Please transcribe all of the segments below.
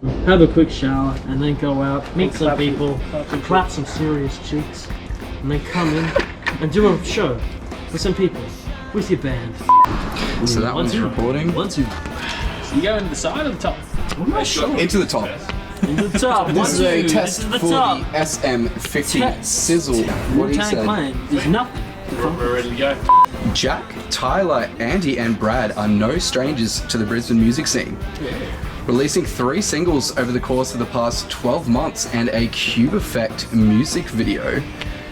have a quick shower, and then go out, meet some people, clap some serious cheeks, and then come in and do a show with some people, with your band. So that one's recording. 1, 2. You go into the side or the top? I'm not sure. Into the top. Into the top. This is a test This is the for top. the SM50 Test. Sizzle. What he Wu-Tang said. Clan is nothing. We're ready to go. Jack, Tyler, Andy, and Brad are no strangers to the Brisbane music scene. Releasing 3 singles over the course of the past 12 months and a Cube Effect music video,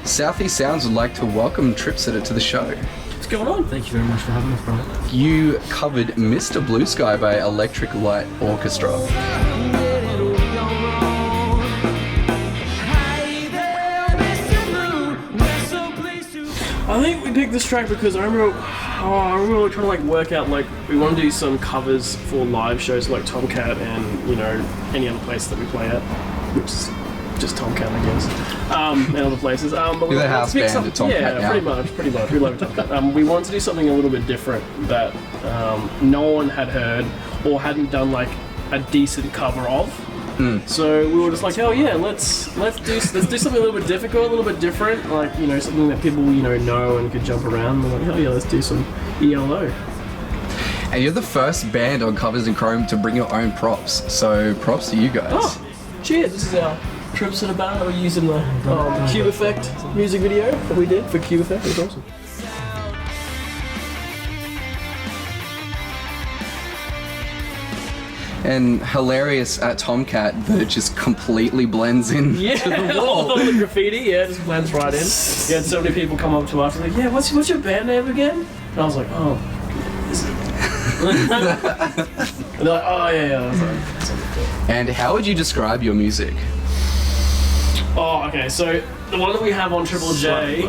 Southeast Sounds would like to welcome Tripsitter to the show. What's going on? Thank you very much for having us, Brian. You covered Mr. Blue Sky by Electric Light Orchestra. I think we picked this track because I remember trying to like work out like we want to do some covers for live shows like Tomcat and any other place that we play at, which is just Tomcat I guess, and other places. But You're the house band at Tomcat yeah, now. pretty much. We love Tomcat. We wanted to do something a little bit different that no one had heard or hadn't done like a decent cover of. So we were just like, hell yeah, let's do something a little bit difficult, a little bit different, like something that people know and could jump around. We're like, hell yeah, let's do some ELO. And you're the first band on Covers in Chrome to bring your own props, so props to you guys. Oh, cheers! This is our trips to the band that we used in the Cube Effect music video that we did for Cube Effect. It was awesome. And hilarious at Tomcat that it just completely blends in to the wall. all the graffiti, just blends right in. You had so many people come up to us and like, yeah, what's your band name again? And I was like, oh, is it? And they're like, oh yeah. I was like, And how would you describe your music? oh, okay, so the one that we have on Triple J.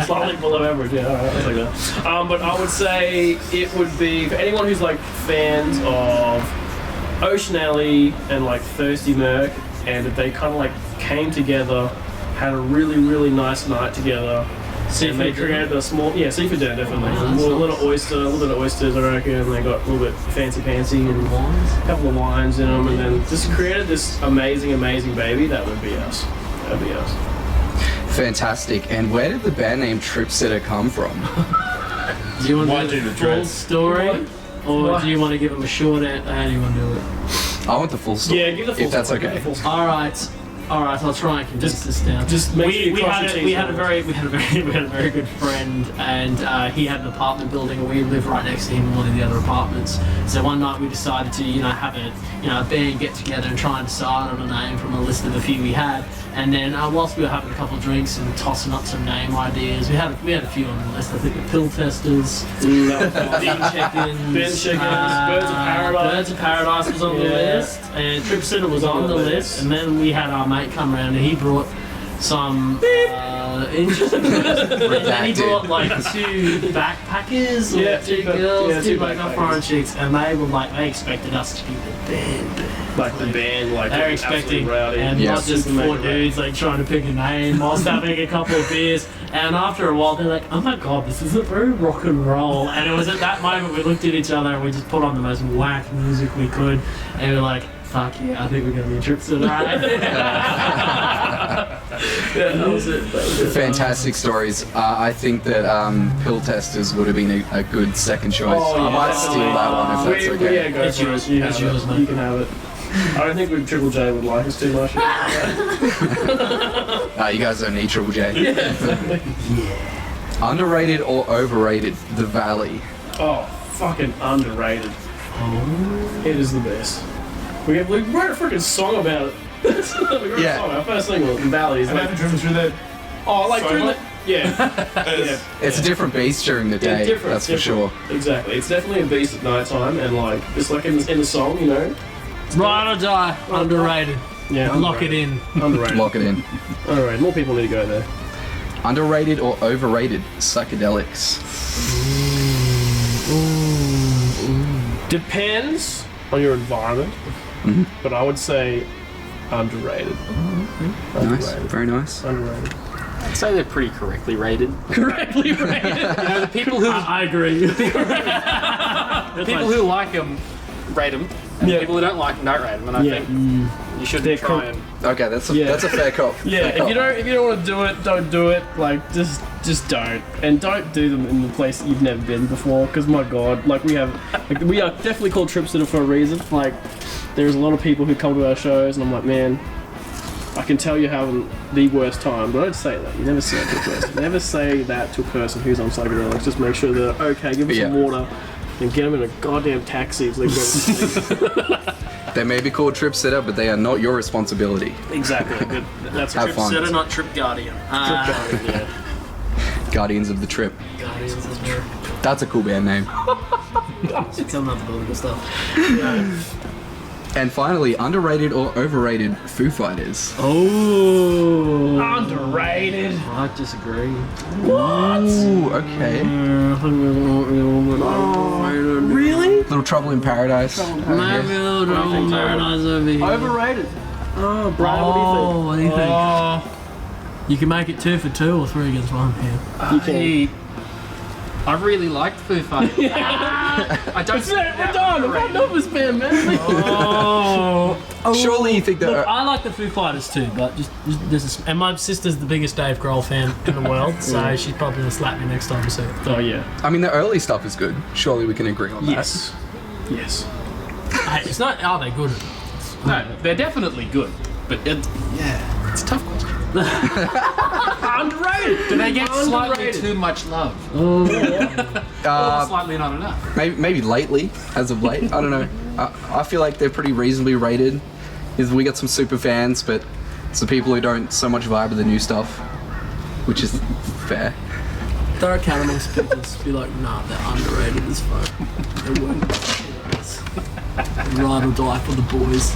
Slightly below average, yeah, alright, I'll take that. But I would say it would be for anyone who's like fans of Ocean Alley and like Thirsty Merc, and if they kind of like came together, had a really, really nice night together. And they created a small, seafood dinner definitely. A little bit of oysters, I reckon, and they got a little bit fancy and a couple of wines in them, and then just created this amazing, amazing baby. That would be us. That would be us. Fantastic. And where did the band name Tripsitter come from? Do you want Why to do do the the full dreads? story? Or do you want to give them a short answer? How do you want to do it? I want the full story. Yeah, give the full if that's story, give okay. the full story. All right. I'll try and condense this down. Just make sure you we cross had your a, T's we had a and very good friend, and he had an apartment building, and we lived right next to him in one of the other apartments. So one night we decided to have a band get together and try and decide on a name from a list of a few we had. And then whilst we were having a couple of drinks and tossing up some name ideas, we had a few on the list. I think the Pill Testers, Bin Chickens, Birds of Paradise. Birds of Paradise was on the list, and Tripsitter was on the list. And then we had our mate come around, and he brought some interesting. And he brought like 2 backpackers, or 2 girls, 2 like foreign chicks, and they expected us to be the band. Like the band, like They're expecting, rowdy. and Yes. not just 4 dudes like trying to pick a name whilst having a couple of beers. And after a while, they're like, "Oh my god, this is a very rock and roll." And it was at that moment we looked at each other and we just put on the most whack music we could, and we were like, "Fuck yeah, I think we're gonna be Tripsitter." Yeah, that was it. Fantastic stories. I think that Pill Testers would have been a good second choice. Oh, I might steal that one if that's okay. Yeah, go It's for yours. it. You It's have yours, it. mate. You can have it. I don't think Triple J would like us too much. You guys don't need Triple J. Underrated or overrated? The Valley. Oh, fucking underrated. It is the best. We wrote a freaking song about it. We wrote a song. Our first single, Valley, is I like, haven't driven through that. oh, like during the, yeah. It's a different beast during the Yeah, day, different, that's for different. sure. Exactly. It's definitely a beast at night time, and like it's like in the song, Ride or die, underrated. Yeah, Lock it in. Underrated. Lock it in. Underrated. More people need to go there. Underrated or overrated? Psychedelics. Depends on your environment, but I would say underrated. Nice, very nice. Underrated. I'd say they're pretty correctly rated. Correctly rated. The people who I agree. people who like them rate them. And Yeah. people who don't like don't rate them, and I Yeah. think you should They're try and. Okay, that's a Yeah. fair cop. Yeah, if you don't want to do it, don't do it. Like just don't, and don't do them in the place that you've never been before. Because my God, like we are definitely called Trip Sitter for a reason. Like there's a lot of people who come to our shows, and I'm like, man, I can tell you're having the worst time, but don't say that. You never say that to a person. Never say that to a person who's on psychedelics. Just make sure they're okay. Give them some Yeah. water, and get them in a goddamn taxi so they can go to sleep. They may be called trip sitter, but they are not your responsibility. Exactly. But that's Have Trip fun. Sitter, not Trip Guardian. Yeah. Guardians of the Trip. Guardians of the Trip. That's a cool band name. It's some other political stuff. And finally, underrated or overrated Foo Fighters. Oh, underrated. I disagree. Ooh, okay. Really? Little Trouble in Paradise. Maybe a little Trouble Paradise over here. Overrated. Oh, Brian, What do you think? You can make it 2 for 2 or 3 against 1 here. I really liked Foo Fighters. I don't. We're done. We've had enough of this band, man. Surely you think that. Look, I like the Foo Fighters too, but just this is, and my sister's the biggest Dave Grohl fan in the world, so she's probably gonna slap me next time I see her. Oh yeah. I mean, the early stuff is good. Surely we can agree on that. Yes. Yes. Hey, it's not. Are they good? No, they're definitely good, but it's a tough question. Underrated. Do they get slightly Underrated. too much love? Or slightly not enough? Maybe lately, as of late. I don't know. I feel like they're pretty reasonably rated. We got some super fans, but it's the people who don't so much vibe with the new stuff, which is fair. Throw a cat amongst people's. Be like, nah, they're underrated as fuck. They weren't. Ride or die for the boys.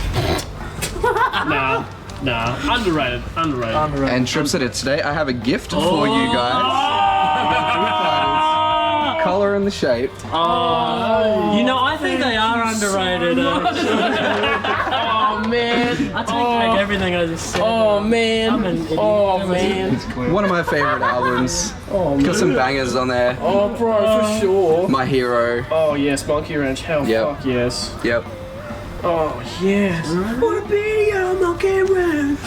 Nah. Underrated. And Trip Sitter, today I have a gift for you guys. Foo Fighters. Color and the shape. You know, I think they are underrated. Oh man. I take back everything I just said. Oh man. I'm an idiot. Oh man. One of my favorite albums. Oh Got some bangers on there. Oh bro, for sure. My Hero. Oh yes, Monkey Ranch. Hell Yep. fuck yes. Yep. Oh yes. Wanna be a Monkey Ranch.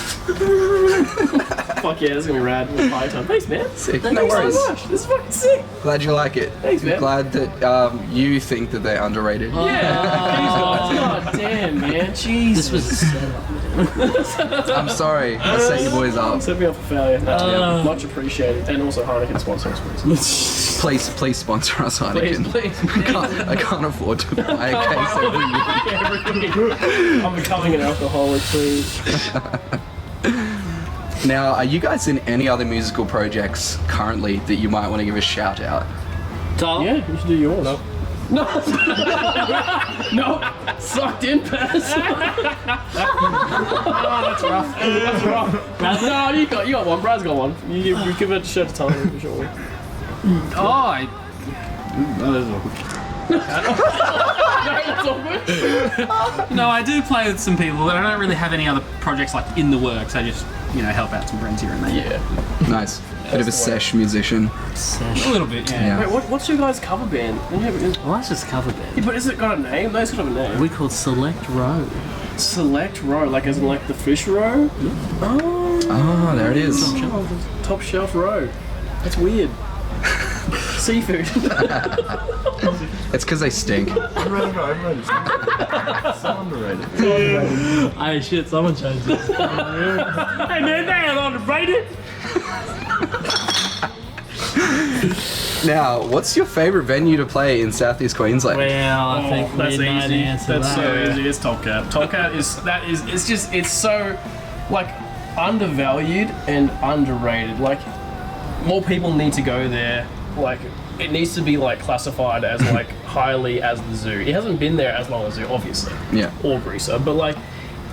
Fuck yeah, this is gonna be rad. Party time. Thanks, man. Sick. Thanks No worries. so much. This is fucking sick. Glad you like it. Thanks, man. Glad that you think that they're underrated. Yeah. Thanks, guys. God damn, man. Jesus. This was a setup. I'm sorry. I set you boys up. Set me up for failure. That's much appreciated. And also Heineken sponsor us, please. Please sponsor us, Heineken. Please. I can't afford to buy a case every week. I'm becoming an alcoholic, please. Now, are you guys in any other musical projects currently that you might want to give a shout out? Tyler? Yeah, you should do yours. No. No. Sucked in pass. That's rough. That's rough. No, you got one. Brad's got one. You give it a shot to Tony for sure. That's awkward. No, I do play with some people, but I don't really have any other projects like in the works. I just, help out some friends here and there. Yeah. Nice. Bit of a sesh musician. A little bit, yeah. Yeah. Wait, what's your guys' cover band? Well, that's just cover band. But has it got a name? No, it's got a name. We called Select Row. Select Row, like as in like the fish row? Oh. Oh, there it is. Top shelf row. That's weird. Seafood. It's because they stink. Hey, shit, someone changed this. Hey man, they ain't underrated. Now, what's your favorite venue to play in Southeast Queensland? Well, I think that's we know the easy. answer to That's so that. easy. It's Top Cat. Top Cat it's so like undervalued and underrated. Like more people need to go there. Like it needs to be like classified as like highly as the zoo. It hasn't been there as long as the zoo, obviously. Yeah. Or Greaser, but like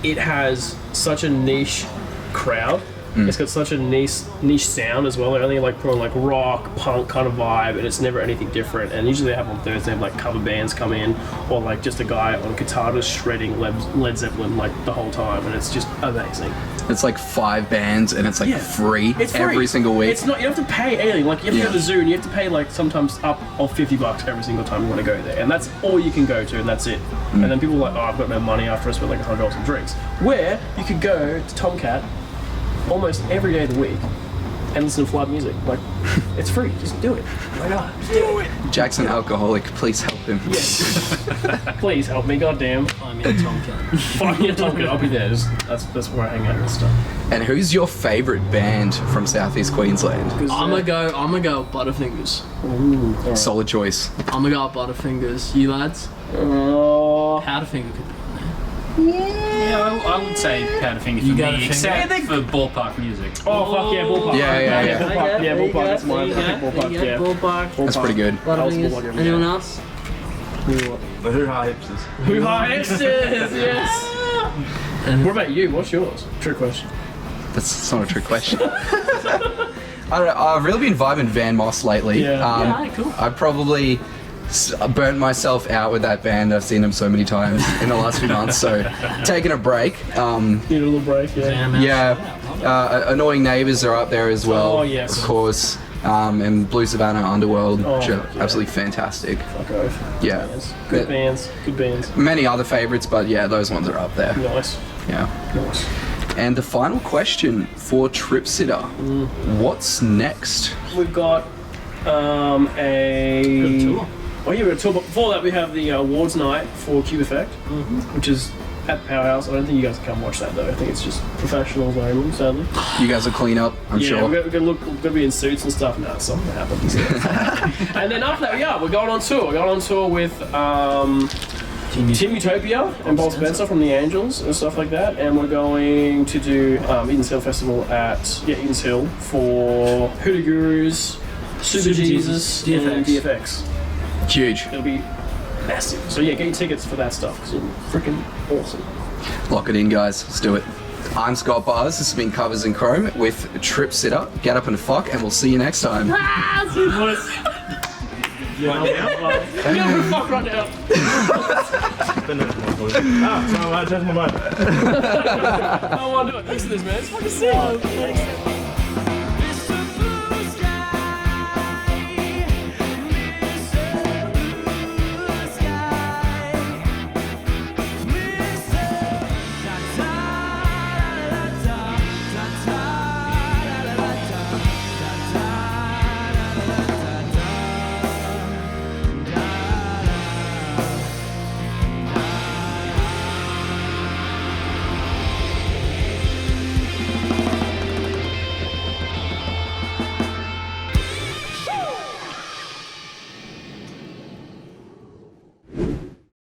it has such a niche crowd It's got such a niche sound as well. They only like put on like rock, punk kind of vibe, and it's never anything different. And usually they have on Thursday, they have like cover bands come in, or like just a guy on guitar just shredding Led Zeppelin like the whole time, and it's just amazing. It's like 5 bands and it's like free It's free. every single week. It's not, you don't have to pay anything. Like, you have to go to the zoo and you have to pay like sometimes up of $50 every single time you want to go there. And that's all you can go to, and that's it. And then people are like, oh, I've got no money after I spent like $100 on drinks. Where you could go to Tomcat almost every day of the week and listen to live music. Like, it's free. Just do it. Oh my God, just do it. Jackson alcoholic, please help him. Yes. Please help me, goddamn. I'm in Tomcat. Find me a Tomcat, I'll be there. That's where I hang out and stuff. And who's your favourite band from Southeast Queensland? I'm gonna go with Butterfingers. Alright. Solid choice. I'm gonna go with Butterfingers. You lads? Powderfinger could be on there. Yeah, I would say Powderfinger for You got a me, finger? except for ballpark music. Oh, fuck yeah, Ballpark. Yeah. Ballpark, yeah, Ballpark, that's mine. I think Ballpark, yeah. Ballpark. That's pretty good. Butterfingers. Anyone else? The Hoo Ha Hipsters. Who hipsters? Yes. What about you? What's yours? True question. That's not a trick question. I don't know, I've really been vibing Van Moss lately. Yeah. Yeah, cool. I probably burnt myself out with that band. I've seen them so many times in the last few months, so taking a break. Need a little break, yeah. Annoying Neighbours are up there as well. Oh, yes. Of course. And Blue Savannah Underworld, Oh, which are yeah. absolutely fantastic. Fuck oath. Yeah. Good bands. Good bands. Many other favourites, but yeah, those ones are up there. Nice. Yeah. Nice. And the final question for Trip Sitter. What's next? We've got a tour. Oh yeah, we've got a tour. But before that, we have the awards night for Cube Effect, which is at the Powerhouse. I don't think you guys can come watch that though. I think it's just professionals only, sadly. You guys will clean up, I'm Yeah, sure. we're gonna be in suits and stuff. No, it's not gonna happen. And then after that, we're going on tour. We're going on tour with Team Utopia and Bob Spencer from the Angels and stuff like that. And we're going to do Eden's Hill Festival at Eden's Hill for Hoodoo Gurus, Super Jesus, and DFX. Huge. It'll be massive. So yeah, get your tickets for that stuff because it'll be freaking awesome. Lock it in, guys. Let's do it. I'm Scott Bars. This has been Covers in Chrome with Trip Sitter. Get up and fuck, and we'll see you next time. Yeah, fuck right now. So, that's my mind. I don't want to do it. Thanks for this, man. It's fucking sick.